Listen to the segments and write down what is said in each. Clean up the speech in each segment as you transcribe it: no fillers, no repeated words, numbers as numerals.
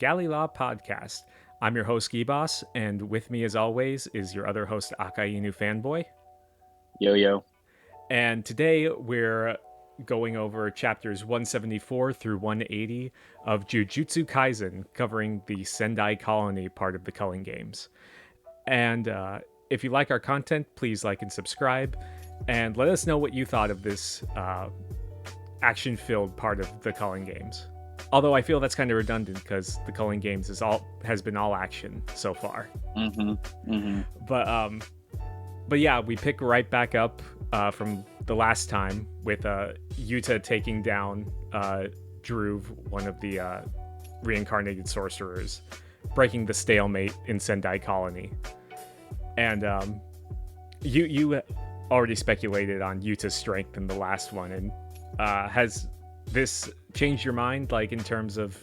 Galley La Podcast. I'm your host, Geboss, and with me, as always, is your other host, Akainu Fanboy. Yo, yo. And today we're going over chapters 174 through 180 of Jujutsu Kaisen, covering the Sendai colony part of the Culling Games. And if you like our content, please like and subscribe, and let us know what you thought of this action-filled part of the Culling Games. Although I feel that's kind of redundant because the Culling Games has been all action so far. But yeah, we pick right back up from the last time with Yuta taking down Druve, one of the reincarnated sorcerers, breaking the stalemate in Sendai Colony. And you already speculated on Yuta's strength in the last one, and has this changed your mind, like in terms of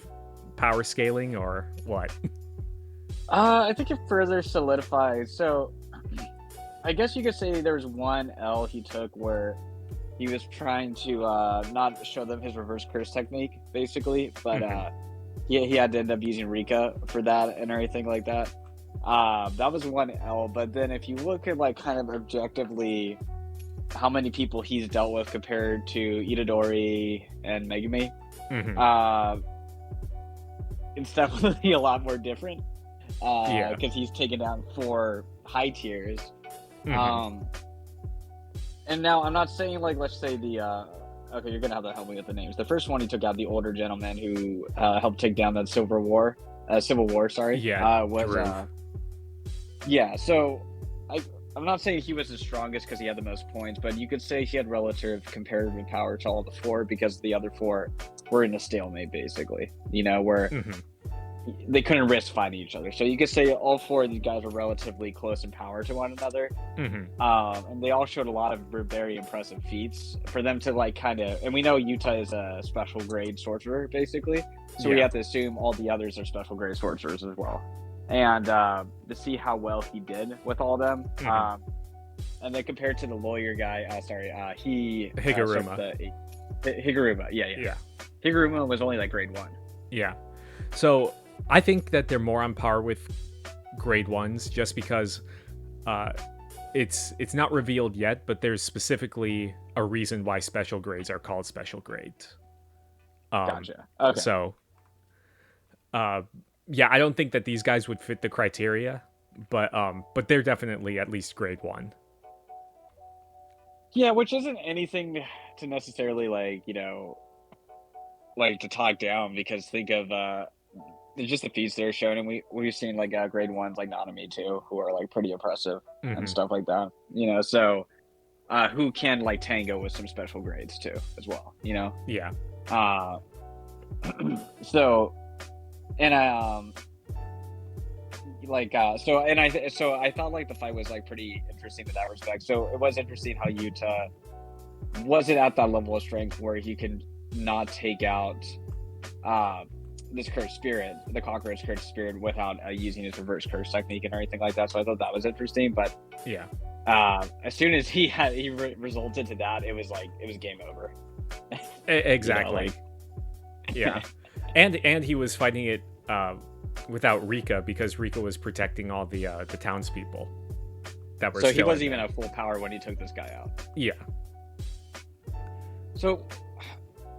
power scaling or what? I think it further solidifies. So, I guess you could say there's one L he took where he was trying to not show them his reverse curse technique, basically, but he had to end up using Rika for that and everything like that. That was one L. But then if you look at like kind of objectively how many people he's dealt with compared to Itadori and Megumi, it's definitely a lot more different. Because he's taken down 4 high tiers. And now I'm not saying like, let's say the okay, you're gonna have to help me with the names. The first one he took out the older gentleman who helped take down that Civil War. Sorry. So I'm not saying he was the strongest because he had the most points, but you could say he had relative comparative power to all the 4 because the other 4 were in a stalemate, basically. You know, where they couldn't risk fighting each other. So you could say all 4 of these guys were relatively close in power to one another. And they all showed a lot of very impressive feats for them to like kind of, and we know Yuta is a special grade sorcerer, basically. So we have to assume all the others are special grade sorcerers as well. And to see how well he did with all of them. And then compared to the lawyer guy, Higuruma. Higuruma, yeah. Higuruma was only like grade 1. Yeah. So I think that they're more on par with grade 1s just because it's not revealed yet, but there's specifically a reason why special grades are called special grades. Gotcha. Okay. So, yeah, I don't think that these guys would fit the criteria, but they're definitely at least grade 1. Yeah, which isn't anything to necessarily like, you know, like to talk down, because think of just the feats they're showing, and we've seen like grade 1s like Nanami too, who are like pretty impressive and stuff like that. You know, so who can like tango with some special grades too as well. You know. Yeah. So. And I thought like the fight was like pretty interesting in that respect. So it was interesting how Yuta wasn't at that level of strength where he could not take out this cursed spirit, the cockroach cursed spirit, without using his reverse curse technique and everything like that. So I thought that was interesting. But yeah, as soon as he resulted to that, it was game over. Exactly. You know, yeah. And he was fighting it without Rika because Rika was protecting all the townspeople that were. So he wasn't even at full power when he took this guy out. Yeah. So,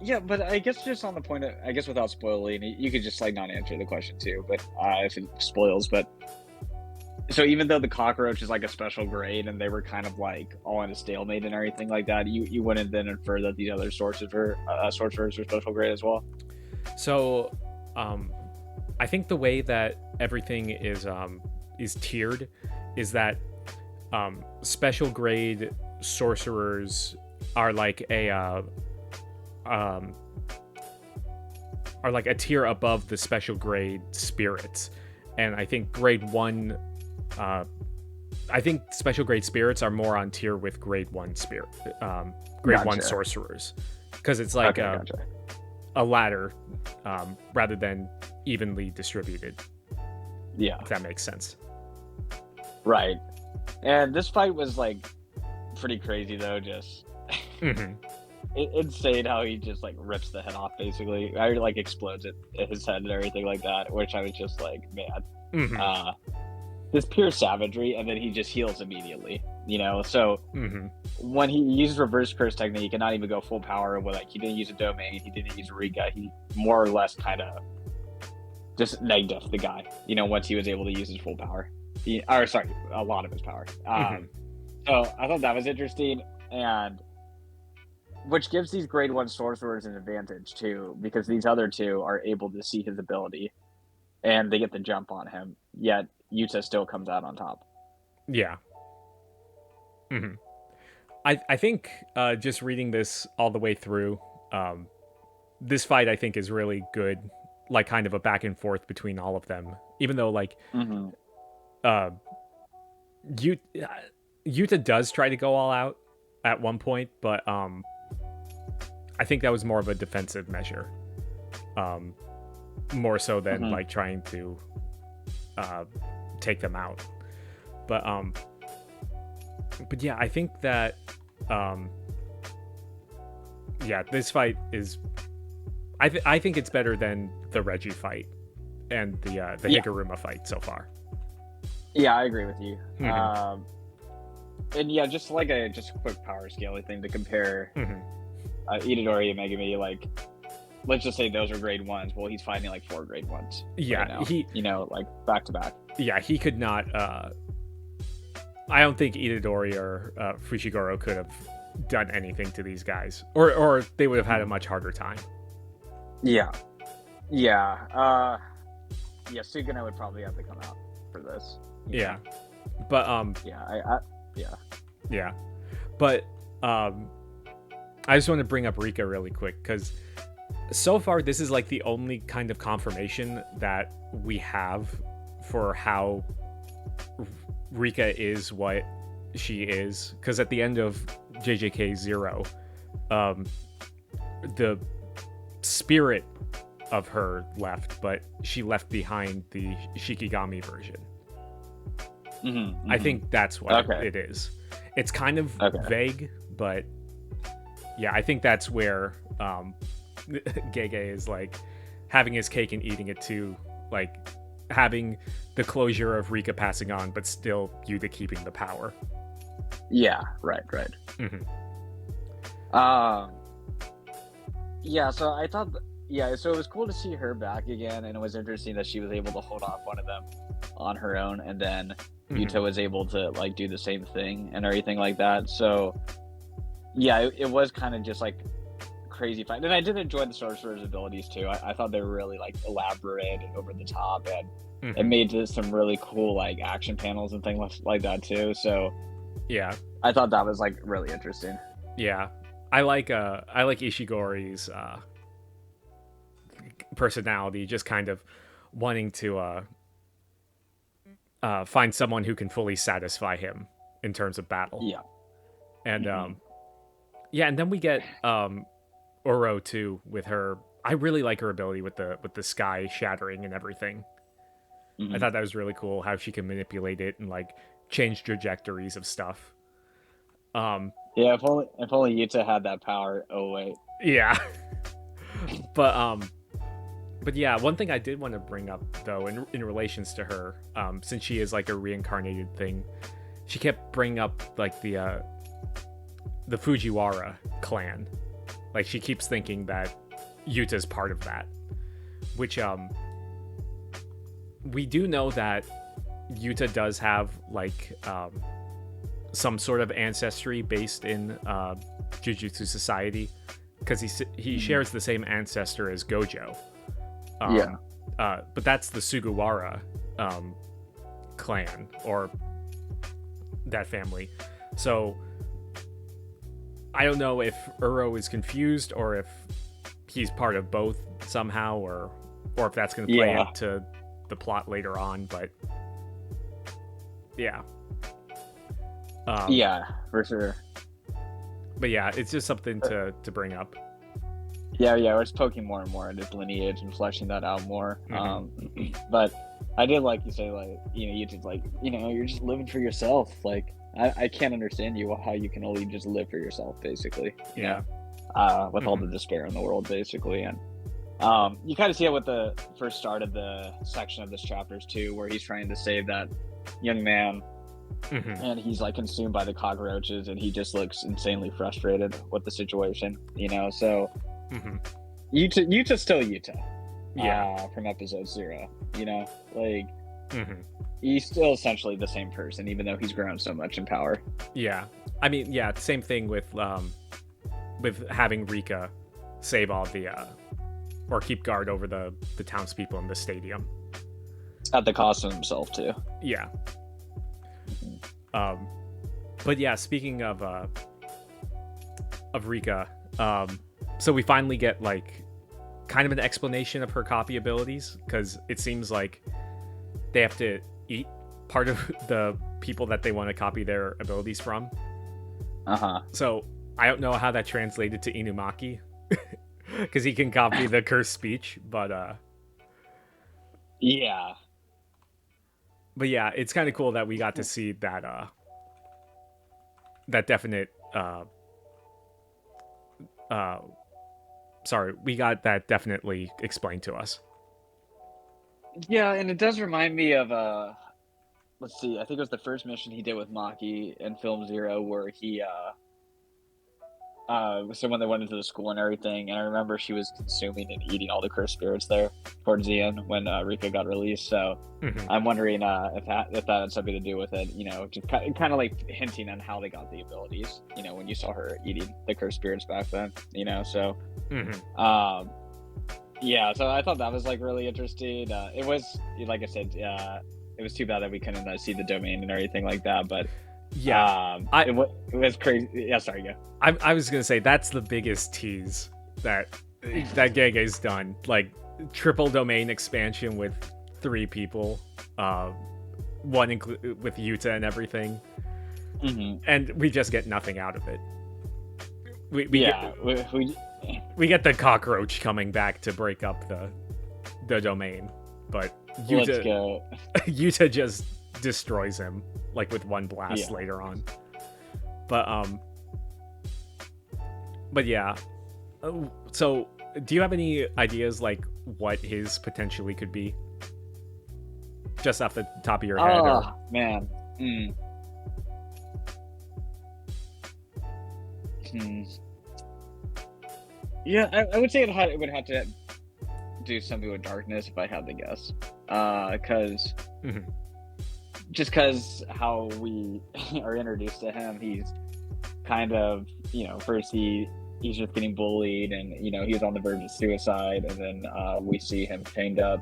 yeah, but I guess just on the point of, I guess without spoiling, you could just like not answer the question too, but if it spoils. But so even though the cockroach is like a special grade and they were kind of like all in a stalemate and everything like that, you wouldn't then infer that these other sorcerers were special grade as well. So, I think the way that everything is tiered is that special grade sorcerers are like a tier above the special grade spirits, and I think grade 1. I think special grade spirits are more on tier with grade 1 grade 1 sorcerers, because it's like a ladder rather than evenly distributed. Yeah, if that makes sense. Right. And this fight was like pretty crazy though, just insane how he just like rips the head off basically. I like explodes it his head and everything like that, which I was just like, man, this pure savagery, and then he just heals immediately. So when he uses reverse curse technique, he cannot even go full power with like he didn't use a domain, he didn't use Rika, he more or less kind of just negative the guy. Once he was able to use his full power, a lot of his power. So I thought that was interesting, and which gives these grade 1 sorcerers an advantage too, because these other two are able to see his ability, and they get the jump on him. Yet Yuta still comes out on top. Yeah. I think just reading this all the way through, this fight I think is really good, like kind of a back and forth between all of them. Even though like Yuta does try to go all out at one point, but I think that was more of a defensive measure, more so than like trying to take them out. But yeah, I think that this fight is I think it's better than the Reggie fight and the Higuruma fight so far. Yeah, I agree with you. And yeah, just a quick power scaling thing to compare Itadori and Megumi, like let's just say those are grade 1s. Well, he's fighting like 4 grade 1s. Yeah, right now, like back to back. Yeah, he could not. I don't think Itadori or Fushiguro could have done anything to these guys, or they would have had a much harder time. Yeah. Sugano would probably have to come out for this. Yeah, but yeah, but I just want to bring up Rika really quick, because so far this is like the only kind of confirmation that we have for how Rika is what she is, because at the end of JJK 0, the spirit of her left, but she left behind the Shikigami version. I think that's what it is. It's kind of vague, but yeah, I think that's where Gege is like having his cake and eating it too, like having the closure of Rika passing on, but still Yuta keeping the power. Yeah, right. Yeah, so I thought, so it was cool to see her back again, and it was interesting that she was able to hold off one of them on her own, and then Yuta was able to like do the same thing and everything like that. So yeah, it was kind of just like crazy fight, and I did enjoy the sorcerer's abilities too. I thought they were really like elaborate and over the top, and it made some really cool like action panels and things like that too. So yeah, I thought that was like really interesting. Yeah, I like Ishigori's personality, just kind of wanting to find someone who can fully satisfy him in terms of battle. Yeah, and and then we get Uro too with her. I really like her ability with the sky shattering and everything. I thought that was really cool how she can manipulate it and like change trajectories of stuff. Yeah, if only Yuta had that power. Oh wait. Yeah. But yeah, one thing I did want to bring up though in relations to her, since she is like a reincarnated thing, she kept bringing up like the Fujiwara clan. Like she keeps thinking that Yuta's part of that, which we do know that Yuta does have like some sort of ancestry based in Jujutsu Society, because he shares the same ancestor as Gojo. But that's the Sugawara clan, or that family. So I don't know if Uro is confused, or if he's part of both somehow, or if that's going to play into the plot later on. But yeah. Yeah, for sure. But yeah, it's just something to bring up. Yeah, we're just poking more and more at his lineage and fleshing that out more. But I did like you say, like, you just like, you're just living for yourself. Like, I can't understand how you can only just live for yourself, basically. Yeah. with all the despair in the world, basically. And you kind of see it with the first start of the section of this chapters too, where he's trying to save that young man, and he's like consumed by the cockroaches, and he just looks insanely frustrated with the situation, So Yuta's still Yuta, from episode 0, he's still essentially the same person, even though he's grown so much in power. Yeah, I mean, same thing with having Rika save all the or keep guard over the townspeople in the stadium at the cost of himself too. Yeah. But yeah, speaking of Rika, so we finally get like kind of an explanation of her copy abilities, because it seems like they have to eat part of the people that they want to copy their abilities from. So I don't know how that translated to Inumaki, because he can copy the cursed speech, but yeah. But yeah, it's kind of cool that we got to see that that definite we got that definitely explained to us. Yeah, and it does remind me of let's see, I think it was the first mission he did with Maki in Film Zero, where he so when they went into the school and everything, and I remember she was consuming and eating all the cursed spirits there towards the end when Rika got released. So I'm wondering if that had something to do with it, just kind of like hinting on how they got the abilities, when you saw her eating the cursed spirits back then, so yeah, so I thought that was like really interesting. It was, like I said, it was too bad that we couldn't see the domain and everything like that, but yeah, it was crazy. Yeah, sorry, go. I was gonna say that's the biggest tease that Gege's done, like triple domain expansion with 3 people, one with Yuta and everything, and we just get nothing out of it. We get the cockroach coming back to break up the domain, but Yuta just destroys him like with one blast later on. But yeah, so do you have any ideas like what his potentially could be, just off the top of your head? Oh man. Yeah, I would say it would have to do something with darkness if I had to guess, because just because how we are introduced to him, he's kind of, first he's just getting bullied, and he was on the verge of suicide, and then we see him chained up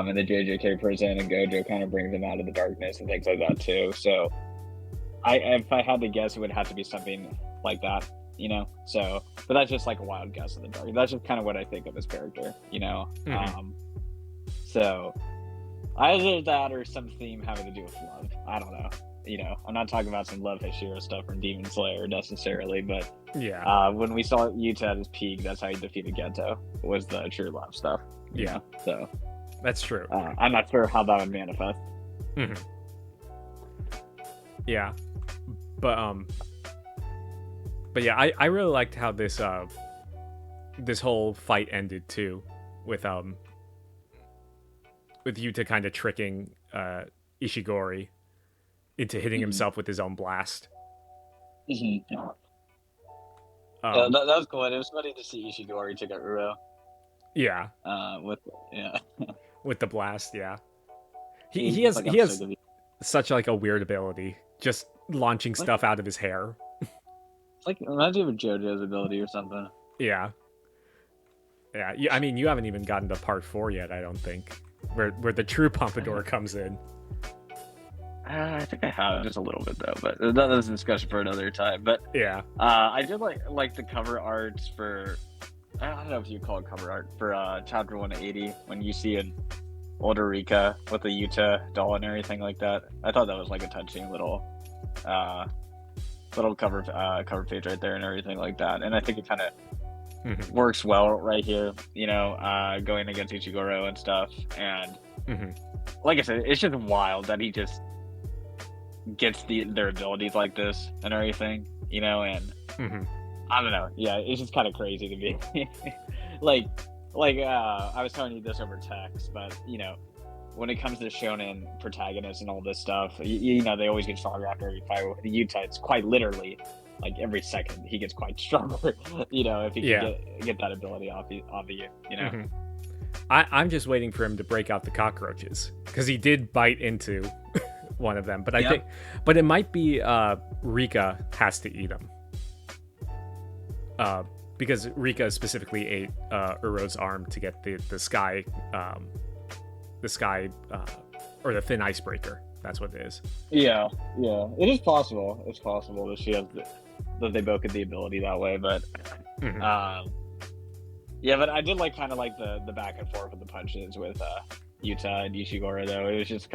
in the JJK prison, and Gojo kind of brings him out of the darkness and things like that too. So if I had to guess, it would have to be something like that, so, but that's just like a wild guess in the dark. That's just kind of what I think of his character, so either that or some theme having to do with love. I don't know. I'm not talking about some love Hashira stuff from Demon Slayer necessarily, but when we saw Yuta at his peak, that's how he defeated Gento, was the true love stuff. So that's true. I'm not sure how that would manifest. Yeah, but yeah, I really liked how this whole fight ended too, with Yuta kind of tricking Ishigori into hitting himself with his own blast. That was cool. And it was funny to see Ishigori take out Uro. Yeah. With the blast. Yeah. He has such like a weird ability, just launching stuff out of his hair. It's like, imagine with JoJo's ability or something. Yeah. I mean, you haven't even gotten to part 4 yet, I don't think, where the true Pompadour comes in. I think I have just a little bit though, but that is a discussion for another time. But yeah, I did like the cover arts for, I don't know if you call it cover art, for chapter 180, when you see an older Rika with a Yuta doll and everything like that. I thought that was like a touching little cover page right there and everything like that. And I think it kind of works well right here, going against Ichiguro and stuff. And like I said, it's just wild that he just gets their abilities like this and everything, and I don't know. Yeah, it's just kind of crazy to me. like, I was telling you this over text, but when it comes to shonen protagonists and all this stuff, they always get stronger after every fight. With Yuta, it's quite literally like every second he gets quite stronger. If he can get that ability off of you. Mm-hmm. I'm just waiting for him to break out the cockroaches, because he did bite into one of them. But I think, but it might be Rika has to eat him. Because Rika specifically ate Uro's arm to get the sky, or the thin icebreaker. That's what it is. Yeah. It is possible. It's possible that she has that they both get the ability that way. But but I did kind of like the back and forth with the punches with Yuta and Ishiguro. Though it was just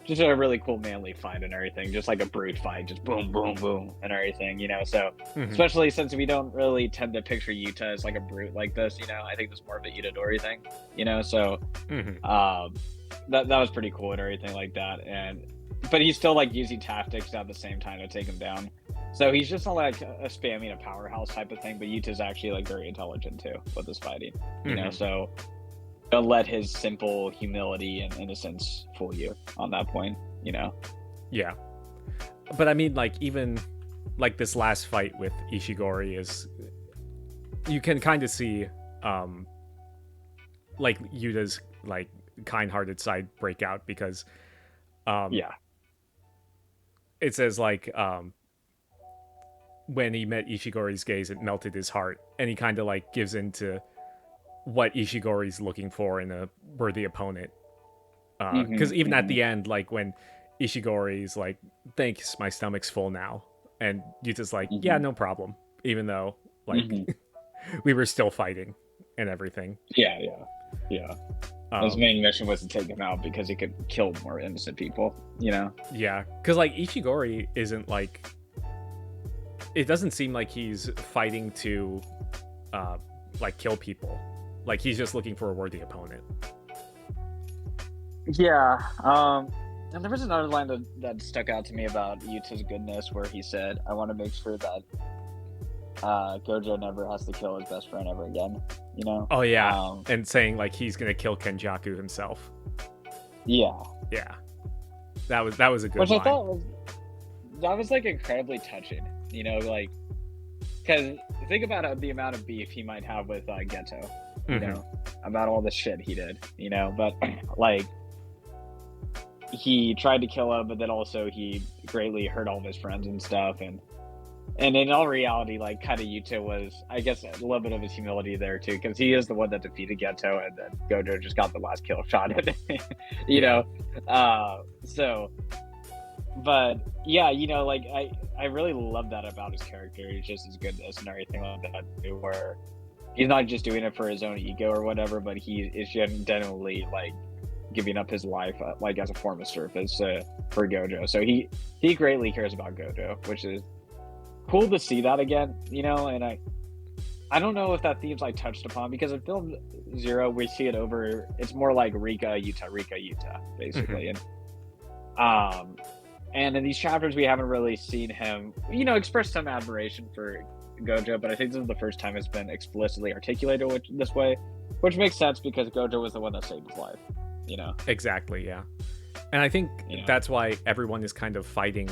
just a really cool manly fight and everything, just like a brute fight, just boom, boom, boom, and everything, So, especially since we don't really tend to picture Yuta as like a brute like this, I think it's more of a Itadori thing, So, that was pretty cool and everything like that. But he's still using tactics at the same time to take him down. So he's just not like a spamming a powerhouse type of thing, but Yuta's actually very intelligent too with this fighting, So. Don't let his simple humility and innocence fool you on that point, Yeah. But I mean, even this last fight with Ishigori is, you can kind of see Yuta's kind-hearted side break out, because it says when he met Ishigori's gaze, it melted his heart, and he kind of gives into what Ishigori's looking for in a worthy opponent. Because even at the end, when Ishigori's thanks, my stomach's full now, and Yuta's yeah, no problem, even though we were still fighting and everything. Yeah. His main mission was to take him out because he could kill more innocent people, Yeah, because Ishigori isn't it doesn't seem like he's fighting to kill people. He's just looking for a worthy opponent. Yeah. And there was another line that stuck out to me about Yuta's goodness, where he said, I want to make sure that Gojo never has to kill his best friend ever again, Oh, yeah. And saying, he's going to kill Kenjaku himself. Yeah. Yeah. That was a good line. Which I thought was incredibly touching, because think about the amount of beef he might have with Geto. About all the shit he did, but he tried to kill him, but then also he greatly hurt all of his friends and stuff, and in all reality, kind of Yuta was, I guess, a little bit of his humility there too, because he is the one that defeated Geto, and then Gojo just got the last kill shot at him, so, but yeah, I really love that about his character. It's just his goodness and everything like that, where he's not just doing it for his own ego or whatever, but he is genuinely giving up his life as a form of service for Gojo. So he greatly cares about Gojo, which is cool to see that again, and I don't know if that theme's touched upon, because in film Zero we see it over, it's more like Rika Yuta basically. And in these chapters we haven't really seen him express some admiration for Gojo, but I think this is the first time it's been explicitly articulated this way, which makes sense because Gojo was the one that saved his life, Exactly, yeah. And I think that's why everyone is kind of fighting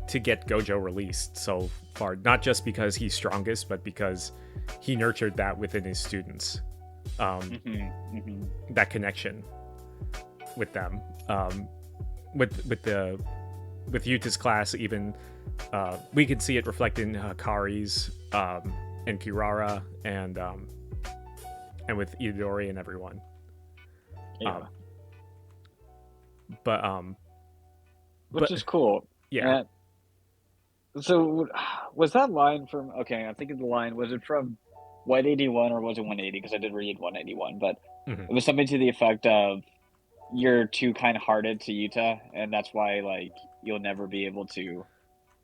to get Gojo released so far, not just because he's strongest, but because he nurtured that within his students, that connection with them, with Yuta's class. Even we could see it reflected in Hakari's and Kirara, and with Itadori and everyone. Which is cool. Yeah. So was that line from? Okay, I'm thinking the line, was it from 181 or was it 180? Because I did read 181, but it was something to the effect of, "You're too kind-hearted to Yuta, and that's why you'll never be able to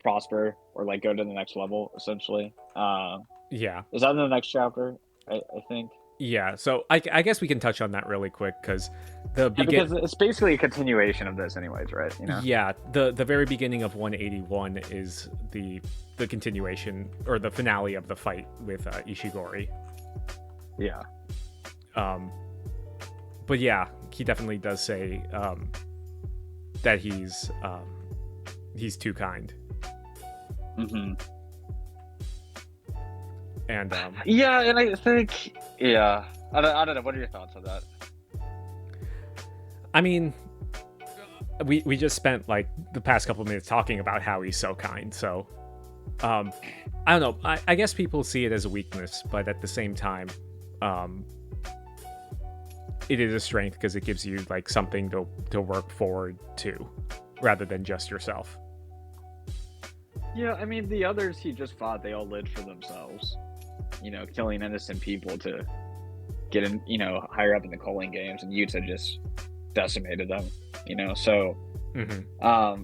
prosper or go to the next level." Essentially, yeah. Is that in the next chapter? I think. Yeah, so I guess we can touch on that really quick because Because it's basically a continuation of this, anyways, right? You know. yeah, the very beginning of 181 is the continuation or the finale of the fight with Ishigori. Yeah. But yeah, he definitely does say that he's too kind. Mm-hmm. And yeah, and I think I don't know. What are your thoughts on that? I mean, we just spent like the past couple of minutes talking about how he's so kind. So I don't know. I guess people see it as a weakness, but at the same time, it is a strength because it gives you like something to work forward to, rather than just yourself. Yeah, I mean the others he just fought, they all lived for themselves. You know, killing innocent people to get in, you know, higher up in the calling games, and Yuta just decimated them. You know, so I'd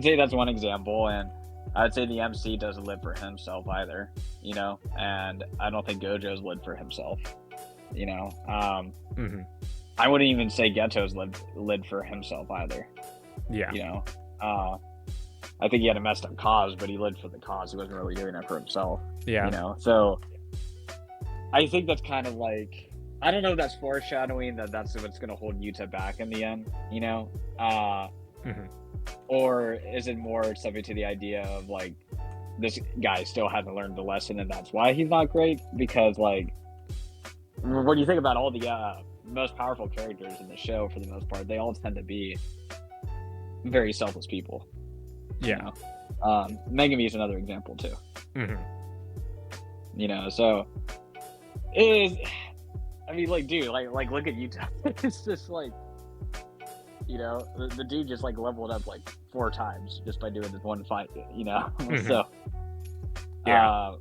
say that's one example, and I'd say the MC doesn't live for himself either. You know, and I don't think Gojo's lived for himself. You know, I wouldn't even say Geto's lived for himself either. Yeah, you know, I think he had a messed up cause, but he lived for the cause. He wasn't really doing it for himself. Yeah, you know, so I think that's kind of like, I don't know if that's foreshadowing that that's what's going to hold Yuta back in the end. You know, or is it more subject to the idea of like this guy still hasn't learned the lesson, and that's why he's not great? Because like, when you think about all the most powerful characters in the show, for the most part, they all tend to be very selfless people. Yeah. You know? Megumi is another example too. You know, so it is. I mean, like, dude, like, look at Yuta. It's just like, you know, the dude just like leveled up like 4 times just by doing this one fight. You know, so yeah.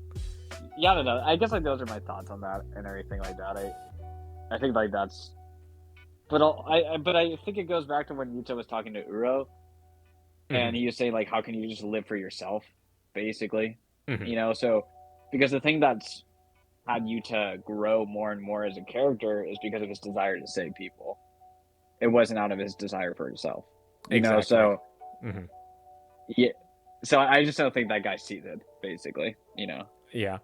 Yeah, I don't know. I guess like those are my thoughts on that and everything like that. I think like that's, but I think it goes back to when Yuta was talking to Uro, and he was saying like, how can you just live for yourself, basically, you know? So because the thing that's had Yuta grow more and more as a character is because of his desire to save people. It wasn't out of his desire for himself, you know. So yeah, so I just don't think that guy sees it, basically, you know. Yeah.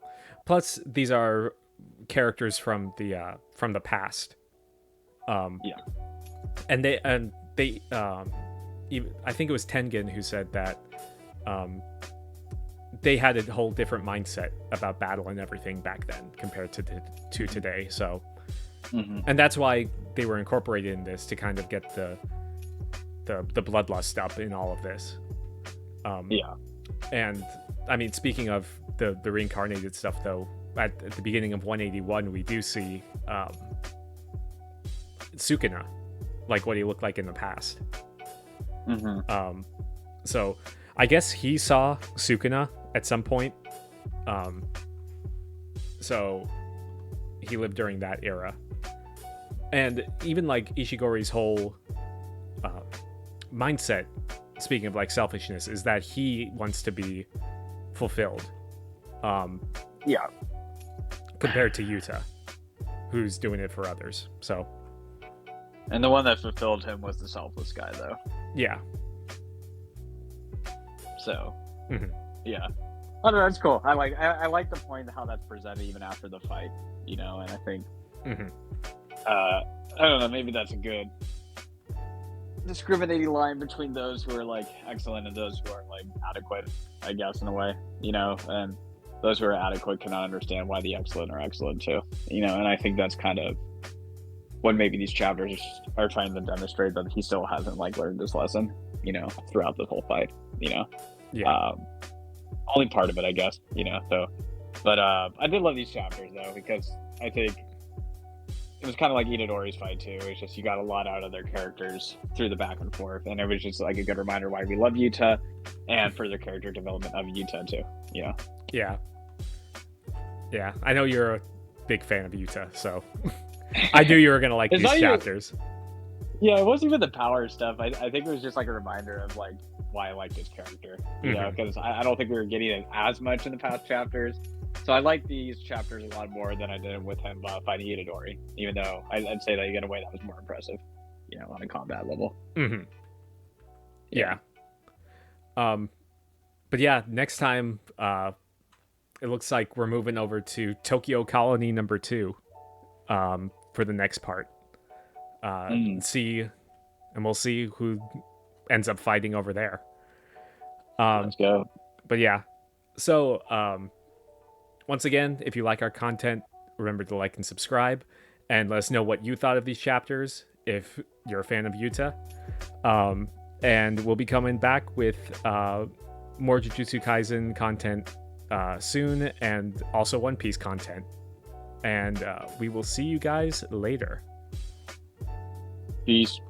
Plus, these are characters from the past. And they even, I think it was Tengen who said that they had a whole different mindset about battle and everything back then compared to today. So, and that's why they were incorporated in this, to kind of get the bloodlust up in all of this. And I mean, speaking of the reincarnated stuff, though, at the beginning of 181, we do see Sukuna, like what he looked like in the past. So I guess he saw Sukuna at some point. So he lived during that era. And even like Ishigori's whole mindset, speaking of like selfishness, is that he wants to be fulfilled. Compared to Yuta, who's doing it for others. So, and the one that fulfilled him was the selfless guy, though. Yeah. So, yeah. I don't know, it's cool. I like the point of how that's presented even after the fight, you know. And I think, I don't know, maybe that's a good discriminating line between those who are like excellent and those who aren't like adequate, I guess, in a way, you know. And those who are adequate cannot understand why the excellent are excellent too, you know. And I think that's kind of what maybe these chapters are trying to demonstrate, that he still hasn't like learned this lesson, you know, throughout the whole fight, you know. Only part of it, I guess, you know. So, but I did love these chapters though, because I think it was kind of like Itadori's fight too. It's just, you got a lot out of their characters through the back and forth, and it was just like a good reminder why we love Yuta, and further character development of Yuta too, you know. Yeah, I know you're a big fan of Yuta, so I knew you were gonna like these chapters. Yeah, it wasn't even the power stuff. I think it was just like a reminder of like why I like this character, you know, because I don't think we were getting it as much in the past chapters, So I like these chapters a lot more than I did with him fighting Itadori, even though I'd say that in a way that was more impressive, on a combat level. Mm-hmm. Yeah. But yeah, next time, it looks like we're moving over to Tokyo Colony number 2, for the next part. We'll see who ends up fighting over there. Let's go. But yeah, so once again, if you like our content, remember to like and subscribe, and let us know what you thought of these chapters if you're a fan of Yuta. And we'll be coming back with more Jujutsu Kaisen content soon, and also One Piece content. And we will see you guys later. Peace.